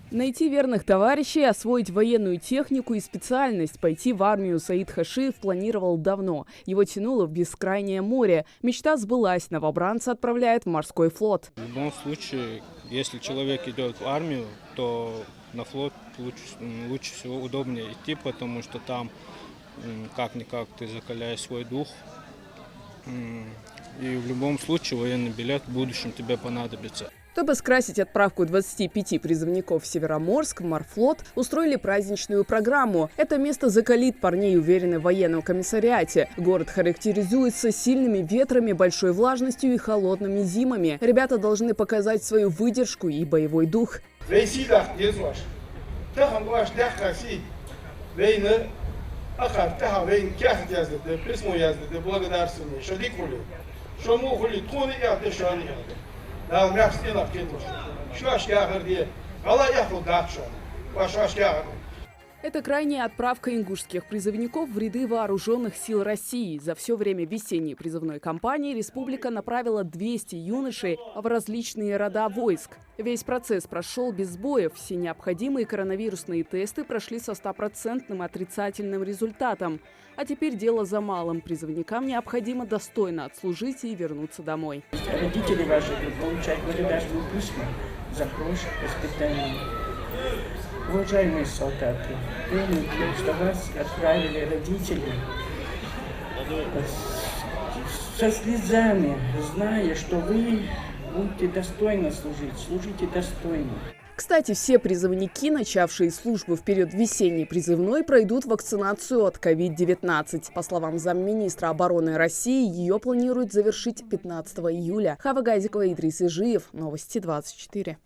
Найти верных товарищей, освоить военную технику и специальность. Пойти в армию Саид Хашиев планировал давно. Его тянуло в бескрайнее море. Мечта сбылась. Новобранца отправляет в морской флот. В любом случае, если человек идет в армию, то на флот лучше всего удобнее идти, потому что там как-никак ты закаляешь свой дух. И в любом случае военный билет в будущем тебе понадобится. Чтобы скрасить отправку 25 призывников в Североморск, в морфлот устроили праздничную программу. Это место закалит парней, уверены в военном комиссариате. Город характеризуется сильными ветрами, большой влажностью и холодными зимами. Ребята должны показать свою выдержку и боевой дух. Это крайняя отправка ингушских призывников в ряды вооруженных сил России. За все время весенней призывной кампании республика направила 200 юношей в различные рода войск. Весь процесс прошел без сбоев. Все необходимые коронавирусные тесты прошли со 100% отрицательным результатом. А теперь дело за малым. Призывникам необходимо достойно отслужить и вернуться домой. Родители ваши получают благодарственные письма за хорошее воспитание. Уважаемые солдаты, помните, что вас отправили родители со слезами, зная, что вы будете достойно служить, служите достойно. Кстати, все призывники, начавшие службу в период весенней призывной, пройдут вакцинацию от COVID-19. По словам замминистра обороны России, ее планируют завершить 15 июля. Хава Газикова, Идрис Ижиев. Новости 24.